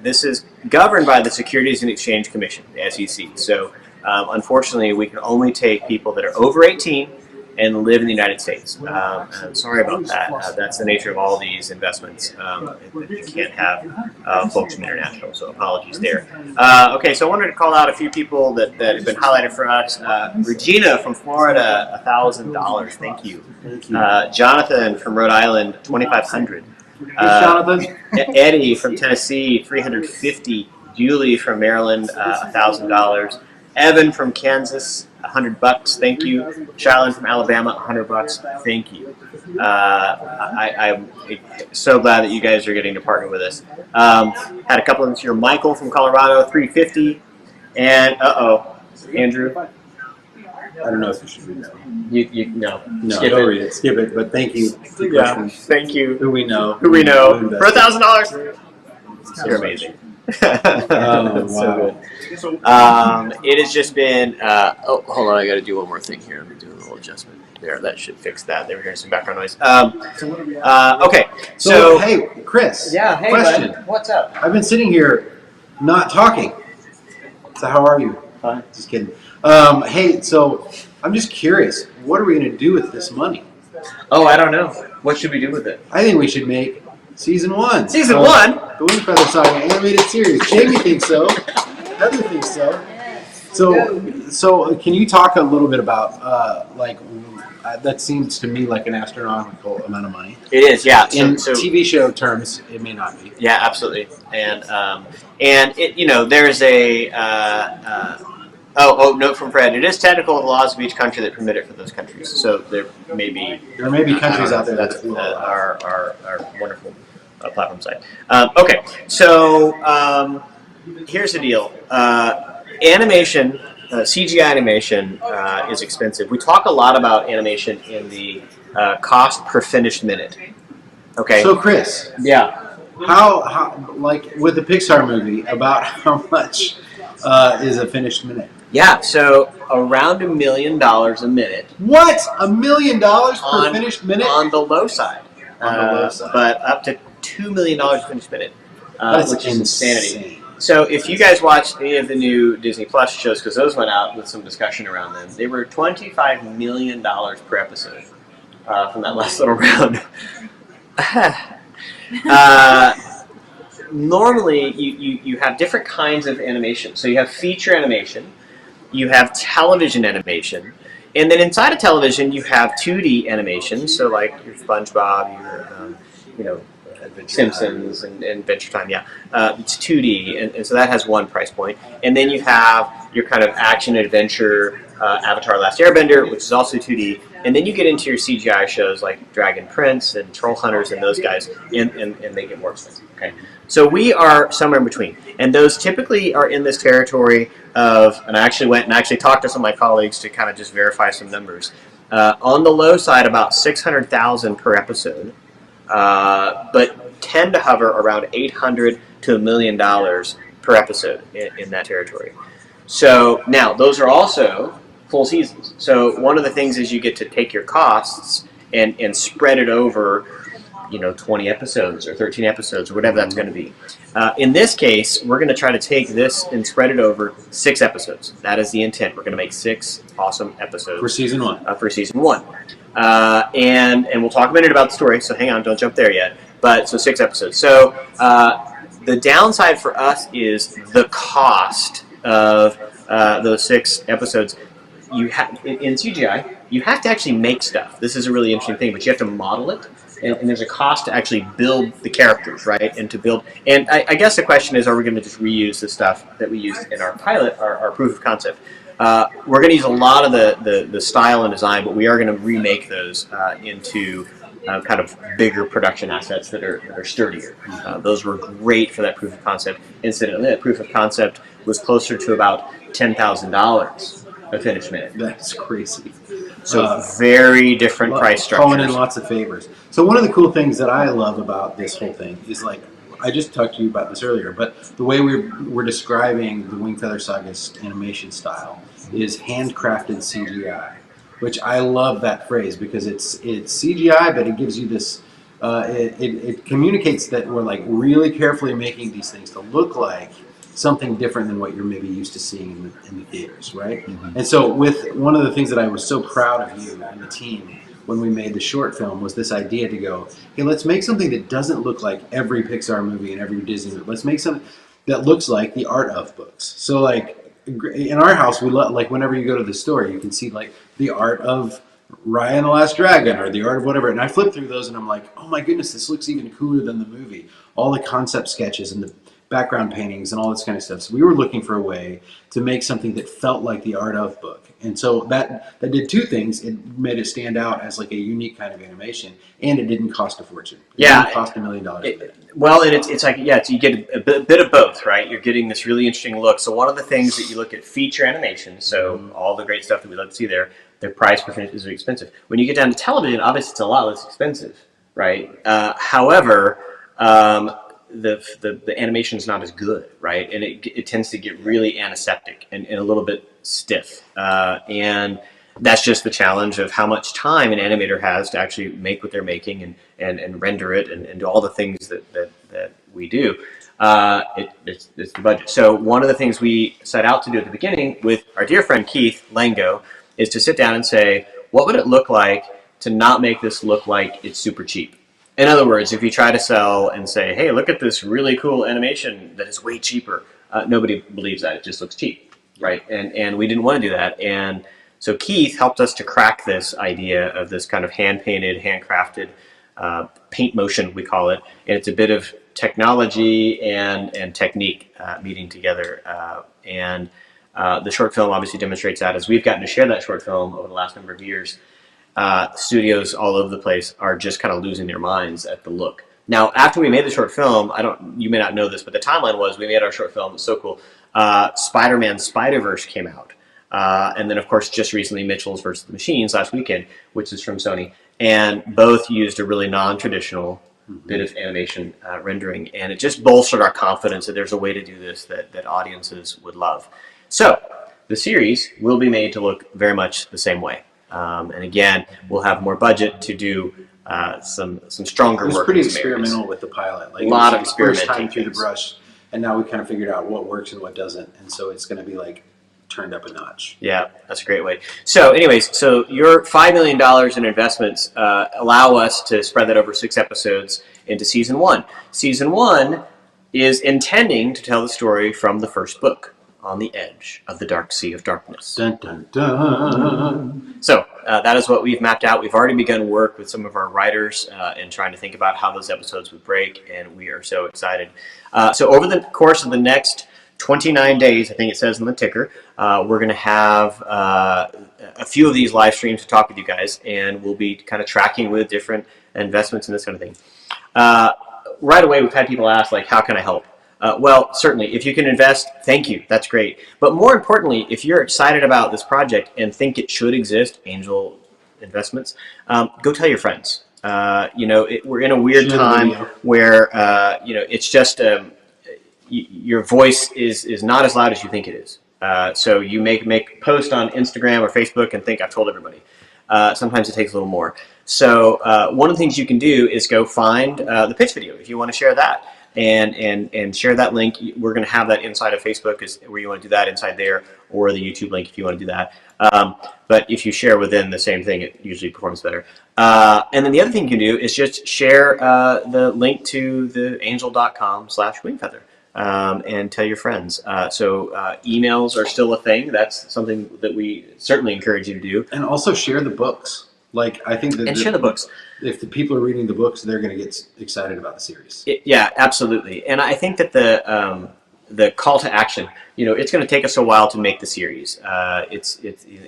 this is governed by the Securities and Exchange Commission, the SEC. So unfortunately, we can only take people that are over 18 and live in the United States. I'm sorry about that. That's the nature of all these investments. You can't have folks from international, so apologies there. Okay, so I wanted to call out a few people that have been highlighted for us. Regina from Florida, $1,000. Thank you. Jonathan from Rhode Island, $2,500. Jonathan. Eddie from Tennessee, $350. Julie from Maryland, $1,000. Evan from Kansas, $100. Thank you. Charlene from Alabama, $100. Thank you. I'm so glad that you guys are getting to partner with us. Had a couple of them here. Michael from Colorado, $350. And Andrew. I don't know if you should read that. No. No, Skip don't it. read it. Skip it. But thank you. for Yeah. questions. Thank you. Who we know. Who we know. Who For $1,000. You're amazing. Oh, So wow. good. It has just been. Oh, hold on. I got to do one more thing here. Let me do a little adjustment. There, that should fix that. They were hearing some background noise. Okay. So, hey, Chris. Yeah. Hey, question. bud. What's up? I've been sitting here not talking. So how are you? Fine. Just kidding. Hey, so I'm just curious. What are we going to do with this money? Oh, I don't know. What should we do with it? I think we should make season 1. Season 1? The Wingfeather Saga animated series. Jamie thinks so. Heather thinks so. So can you talk a little bit about that seems to me like an astronomical amount of money. It is, yeah. In TV show terms, it may not be. Yeah, absolutely. And it, there's a note from Fred. It is technical with the laws of each country that permit it for those countries. So there may be countries out there that are wonderful platform site. Okay, so here's the deal. Animation. CGI animation is expensive. We talk a lot about animation in the cost per finished minute. Okay. So Chris, yeah, how like with the Pixar movie, about how much is a finished minute? Yeah, so around $1 million a minute. What? $1 million per finished minute? On the low side. On the low side. But up to $2 million a finished minute, which is insanity. So if you guys watched any of the new Disney Plus shows, because those went out with some discussion around them, they were $25 million per episode from that last little round. Normally, you have different kinds of animation. So you have feature animation, you have television animation, and then inside of television you have 2D animation. So like your SpongeBob, your Simpsons and Adventure Time, it's 2D, and so that has one price point. And then you have your kind of action adventure, Avatar: Last Airbender, which is also 2D. And then you get into your CGI shows like Dragon Prince and Troll Hunters and those guys, and they get more expensive. Okay, so we are somewhere in between, and those typically are in this territory of. And I actually went and actually talked to some of my colleagues to kind of just verify some numbers. On the low side, about $600,000 per episode. But tend to hover around $800,000 to $1 million per episode in that territory. So now those are also full seasons. So one of the things is you get to take your costs and spread it over, 20 episodes or 13 episodes or whatever that's going to be. In this case, we're going to try to take this and spread it over 6 episodes. That is the intent. We're going to make 6 awesome episodes For season 1. For season 1. And we'll talk a minute about the story, so hang on, don't jump there yet. So 6 episodes. So the downside for us is the cost of those 6 episodes. In CGI, you have to actually make stuff. This is a really interesting thing, but you have to model it, and there's a cost to actually build the characters, right? And to build. And I guess the question is, are we going to just reuse the stuff that we used in our pilot, our proof of concept? We're going to use a lot of the style and design, but we are going to remake those into kind of bigger production assets that are sturdier. Those were great for that proof of concept. Incidentally, that proof of concept was closer to about $10,000 a finished minute. That's crazy. So very different price structures. Calling in lots of favors. So one of the cool things that I love about this whole thing is I just talked to you about this earlier, but the way we're describing the Wingfeather Saga's animation style is handcrafted CGI, which I love that phrase because it's CGI, but it gives you this. It communicates that we're really carefully making these things to look like something different than what you're maybe used to seeing in the theaters, right? Mm-hmm. And so, with one of the things that I was so proud of you and the team when we made the short film was this idea to go, hey, let's make something that doesn't look like every Pixar movie and every Disney movie. Let's make something that looks like the art of books. So, in our house, we whenever you go to the store, you can see the art of Raya and the Last Dragon or the art of whatever. And I flip through those and I'm like, oh my goodness, this looks even cooler than the movie. All the concept sketches and background paintings and all this kind of stuff. So we were looking for a way to make something that felt like the art of book. And so that did two things. It made it stand out as like a unique kind of animation, and it didn't cost a fortune. It didn't cost $1 million. Well, and it's like, you get a bit of both, right? You're getting this really interesting look. So one of the things that you look at feature animation, so all the great stuff that we love to see there, their price per is very expensive. When you get down to television, obviously it's a lot less expensive, right? However, the animation is not as good, right? And it tends to get really antiseptic and a little bit stiff. And that's just the challenge of how much time an animator has to actually make what they're making and render it and do all the things that we do. It's the budget. So one of the things we set out to do at the beginning with our dear friend Keith Lango is to sit down and say, what would it look like to not make this look like it's super cheap? In other words, if you try to sell and say, hey, look at this really cool animation that is way cheaper, nobody believes that. It just looks cheap, right? And we didn't want to do that. And so Keith helped us to crack this idea of this kind of hand-painted, handcrafted paint motion, we call it. And it's a bit of technology and technique meeting together. And the short film obviously demonstrates that. As we've gotten to share that short film over the last number of years, studios all over the place are just kind of losing their minds at the look. Now, after we made the short film, you may not know this, but the timeline was we made our short film. It was so cool. Spider-Man Spider-Verse came out. And then, of course, just recently Mitchell's vs. the Machines last weekend, which is from Sony. And both used a really non-traditional bit of animation rendering. And it just bolstered our confidence that there's a way to do this that audiences would love. So the series will be made to look very much the same way. And again, we'll have more budget to do some stronger work. It was pretty experimental with the pilot. Like, a lot of experimenting. First time through the things. brush, and now we kind of figured out what works and what doesn't. And so it's going to be like turned up a notch. Yeah, that's a great way. So anyways, so your $5 million in investments allow us to spread that over 6 episodes into season 1. Season 1 is intending to tell the story from the first book, On the Edge of the Dark Sea of Darkness. Dun, dun, dun. So that is what we've mapped out. We've already begun work with some of our writers in trying to think about how those episodes would break, and we are so excited. So over the course of the next 29 days, I think it says on the ticker, we're going to have a few of these live streams to talk with you guys, and we'll be kind of tracking with different investments and this kind of thing. Right away, we've had people ask, like, how can I help? Well, certainly, if you can invest, thank you. That's great. But more importantly, if you're excited about this project and think it should exist, angel investments, go tell your friends. We're in a weird time where, it's just your voice is not as loud as you think it is. So you make a post on Instagram or Facebook and think, I've told everybody. Sometimes it takes a little more. So one of the things you can do is go find the pitch video if you want to share that. And share that link. We're going to have that inside of Facebook is where you want to do that, inside there, or the YouTube link if you want to do that. But if you share within the same thing, it usually performs better. And then the other thing you can do is just share the link to the angel.com/wingfeather and tell your friends. So emails are still a thing. That's something that we certainly encourage you to do. And also share the books. Like, I think that share the books. If the people are reading the books, they're going to get excited about the series. Yeah, absolutely. And I think that the call to action, it's going to take us a while to make the series. It's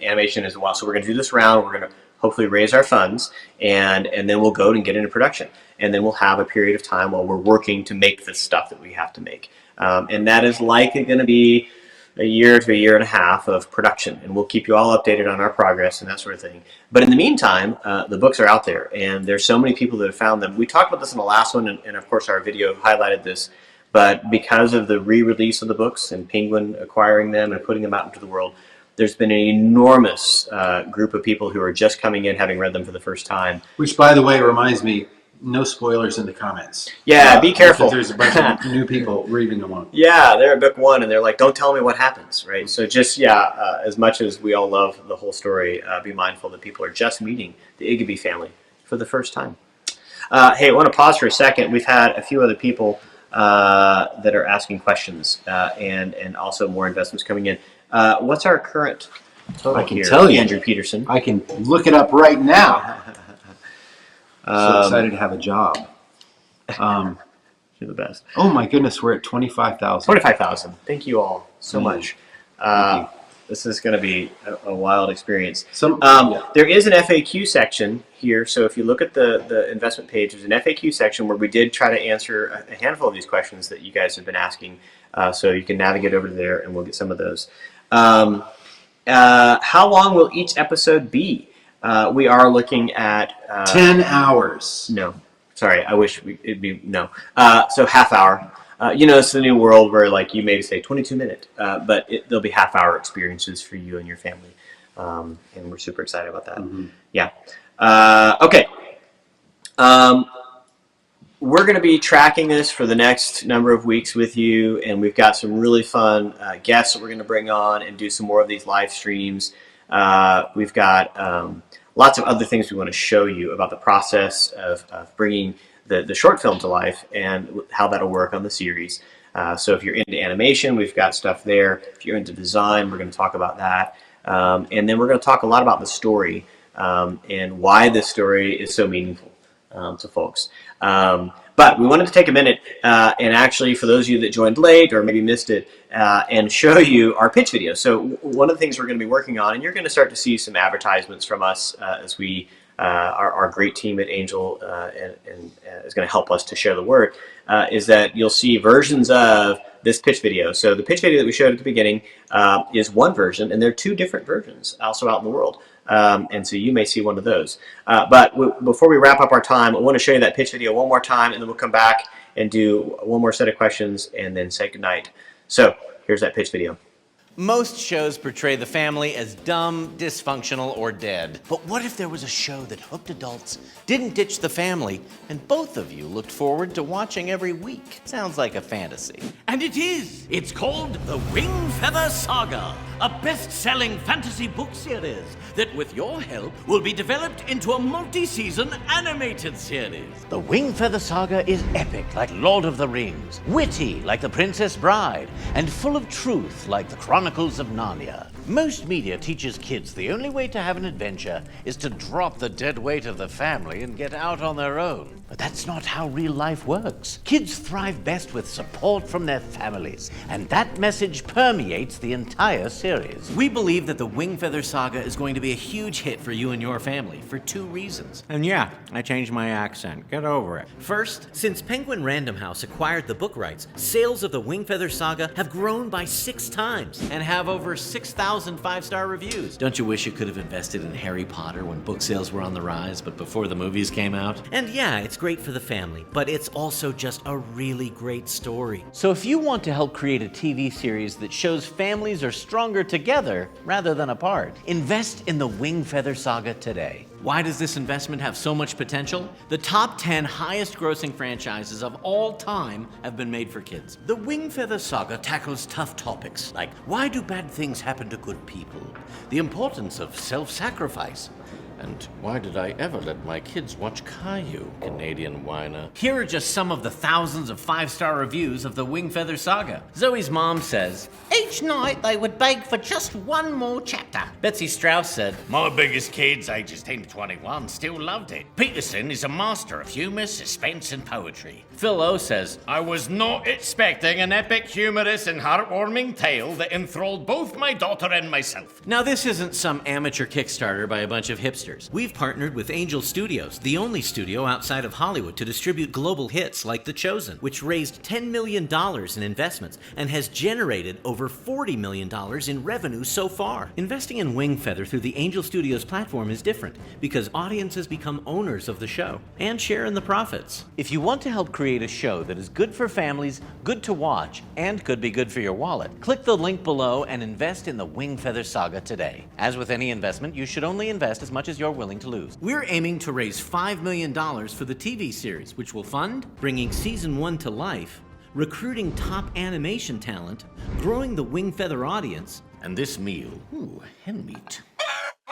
animation is a while, so we're going to do this round. We're going to hopefully raise our funds, and then we'll go and get into production. And then we'll have a period of time while we're working to make the stuff that we have to make. And that is likely going to be a year to a year and a half of production, and we'll keep you all updated on our progress and that sort of thing. But in the meantime, the books are out there, and there's so many people that have found them. We talked about this in the last one, and of course our video highlighted this, but because of the re-release of the books and Penguin acquiring them and putting them out into the world, there's been an enormous group of people who are just coming in having read them for the first time. Which, by the way, reminds me, no spoilers in the comments. Yeah, be careful. There's a bunch of new people reading them on. Yeah, they're at book 1, and they're like, don't tell me what happens, right? So just, as much as we all love the whole story, be mindful that people are just meeting the Igiby family for the first time. Hey, I want to pause for a second. We've had a few other people that are asking questions, and also more investments coming in. What's our current total I can here, tell you. Andrew Peterson? I can look it up right now. So excited to have a job. You're the best. Oh my goodness, we're at 25,000. 25,000. Thank you all so much. Thank This is going to be a wild experience. Yeah. There is an FAQ section here, so if you look at the investment page, there's an FAQ section where we did try to answer a handful of these questions that you guys have been asking. So you can navigate over there, and we'll get some of those. How long will each episode be? We are looking at 10 hours. No, sorry. I wish it'd be no. So half hour. It's the new world where like you may say 22-minute, but there'll be half-hour experiences for you and your family, and we're super excited about that. Mm-hmm. Yeah. Okay. We're going to be tracking this for the next number of weeks with you, and we've got some really fun guests that we're going to bring on and do some more of these live streams. We've got lots of other things we want to show you about the process of bringing the short film to life and how that'll work on the series. So if you're into animation, we've got stuff there. If you're into design, we're going to talk about that. And then we're going to talk a lot about the story and why this story is so meaningful to folks. But we wanted to take a minute and actually, for those of you that joined late or maybe missed it, and show you our pitch video. So one of the things we're going to be working on, and you're going to start to see some advertisements from us as we our great team at Angel and is going to help us to share the word, is that you'll see versions of this pitch video. So the pitch video that we showed at the beginning is one version, and there are two different versions also out in the world. And so you may see one of those. But before we wrap up our time, I want to show you that pitch video one more time, and then we'll come back and do one more set of questions and then say goodnight. So here's that pitch video. Most shows portray the family as dumb, dysfunctional, or dead. But what if there was a show that hooked adults, didn't ditch the family, and both of you looked forward to watching every week? Sounds like a fantasy. And it is. It's called The Wingfeather Saga, a best-selling fantasy book series that, with your help, will be developed into a multi-season animated series. The Wingfeather Saga is epic like Lord of the Rings, witty like The Princess Bride, and full of truth like the Chronicles of Narnia. Most media teaches kids the only way to have an adventure is to drop the dead weight of the family and get out on their own. But that's not how real life works. Kids thrive best with support from their families, and that message permeates the entire series. We believe that the Wingfeather Saga is going to be a huge hit for you and your family for two reasons. And yeah, I changed my accent. Get over it. First, since Penguin Random House acquired the book rights, sales of the Wingfeather Saga have grown by 6 times and have over 6,000 5-star reviews. Don't you wish you could have invested in Harry Potter when book sales were on the rise, but before the movies came out? And yeah, it's great for the family, but it's also just a really great story. So if you want to help create a TV series that shows families are stronger together rather than apart, invest in the Wingfeather Saga today. Why does this investment have so much potential? The top 10 highest grossing franchises of all time have been made for kids. The Wingfeather Saga tackles tough topics like why do bad things happen to good people, the importance of self-sacrifice, and why did I ever let my kids watch Caillou, Canadian whiner? Here are just some of the thousands of 5-star reviews of the Wingfeather Saga. Zoe's mom says, each night they would beg for just one more chapter. Betsy Strauss said, my biggest kids, ages 10 to 21, still loved it. Peterson is a master of humor, suspense, and poetry. Phil O says, I was not expecting an epic, humorous, and heartwarming tale that enthralled both my daughter and myself. Now this isn't some amateur Kickstarter by a bunch of hipsters. We've partnered with Angel Studios, the only studio outside of Hollywood to distribute global hits like The Chosen, which raised $10 million in investments and has generated over $40 million in revenue so far. Investing in Wingfeather through the Angel Studios platform is different because audiences become owners of the show and share in the profits. If you want to help create a show that is good for families, good to watch, and could be good for your wallet, click the link below and invest in the Wingfeather Saga today. As with any investment, you should only invest as much as you're willing to lose. We're aiming to raise $5 million for the TV series, which will fund bringing season 1 to life, recruiting top animation talent, growing the Wingfeather audience, and this meal, hen meat.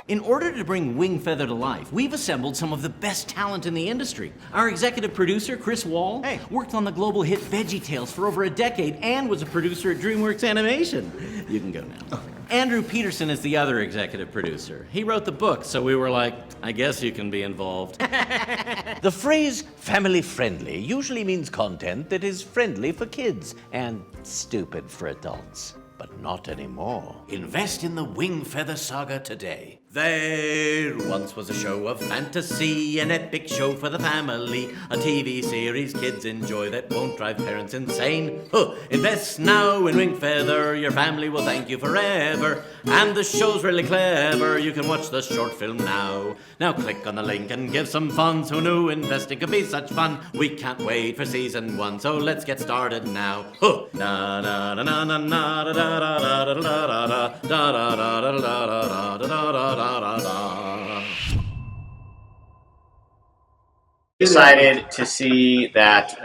In order to bring Wingfeather to life, we've assembled some of the best talent in the industry. Our executive producer, Chris Wall, worked on the global hit VeggieTales for over a decade and was a producer at DreamWorks Animation. You can go now. Andrew Peterson is the other executive producer. He wrote the book, so we were like, I guess you can be involved. The phrase family friendly usually means content that is friendly for kids and stupid for adults. But not anymore. Invest in the Wingfeather Saga today. There once was a show of fantasy, an epic show for the family, a TV series kids enjoy that won't drive parents insane. Invest now in Wingfeather, your family will thank you forever. And the show's really clever, you can watch the short film now. Now click on the link and give some funds. Who knew investing could be such fun? We can't wait for season 1, so let's get started now. Na na na na na na da da da da da da da da da da da da da. Excited to see that.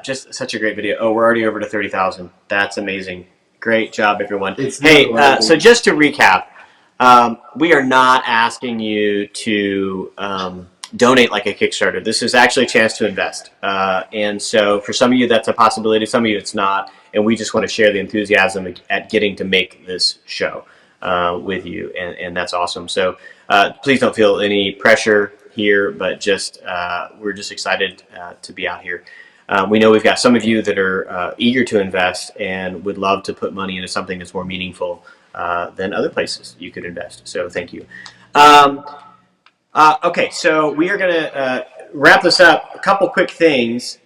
Just such a great video. Oh, we're already over to 30,000. That's amazing. Great job, everyone. Hey, so just to recap, we are not asking you to donate like a Kickstarter. This is actually a chance to invest. And so for some of you, that's a possibility. Some of you, it's not. And we just want to share the enthusiasm at getting to make this show with you. And that's awesome. So please don't feel any pressure here, but just we're just excited to be out here. We know we've got some of you that are eager to invest and would love to put money into something that's more meaningful than other places you could invest. So thank you. Okay, so we are going to wrap this up. A couple quick things.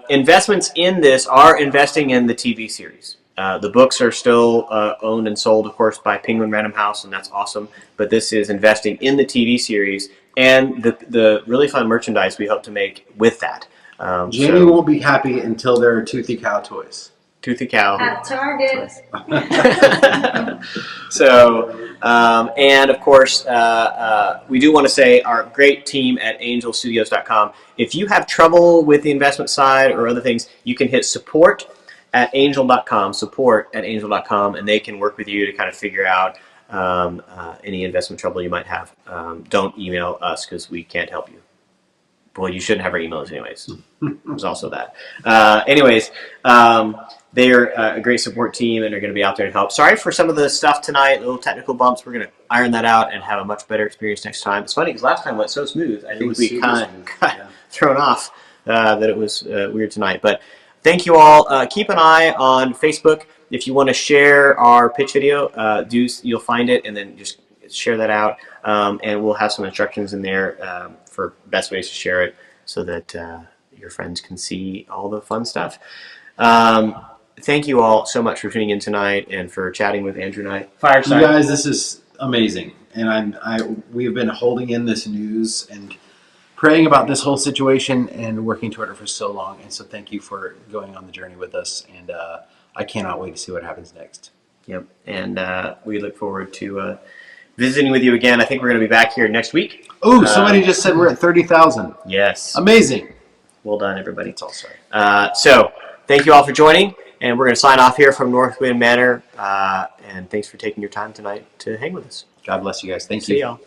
Investments in this are investing in the TV series. The books are still owned and sold, of course, by Penguin Random House, and that's awesome. But this is investing in the TV series and the really fun merchandise we hope to make with that. Jamie won't be happy until there are Toothy Cow toys. Toothy Cow. At Target. So, and of course, we do want to say our great team at angelstudios.com. If you have trouble with the investment side or other things, you can hit support@angel.com, support@angel.com, and they can work with you to kind of figure out any investment trouble you might have. Don't email us because we can't help you. Well, you shouldn't have our emails anyways. There's also that. They are a great support team and are going to be out there to help. Sorry for some of the stuff tonight, little technical bumps. We're going to iron that out and have a much better experience next time. It's funny because last time went so smooth. I think we kind of got thrown off that it was weird tonight. But thank you all. Keep an eye on Facebook. If you want to share our pitch video, you'll find it and then just share that out. And we'll have some instructions in there for best ways to share it so that your friends can see all the fun stuff. Thank you all so much for tuning in tonight and for chatting with Andrew and I. Fireside. You guys, this is amazing. And we've been holding in this news and praying about this whole situation and working toward it for so long. And so thank you for going on the journey with us. And I cannot wait to see what happens next. Yep. And we look forward to visiting with you again. I think we're going to be back here next week. Oh, somebody just said we're at 30,000. Yes. Amazing. Well done, everybody. It's all sorry. So thank you all for joining. And we're going to sign off here from Northwind Manor. And thanks for taking your time tonight to hang with us. God bless you guys. Thank you. See y'all.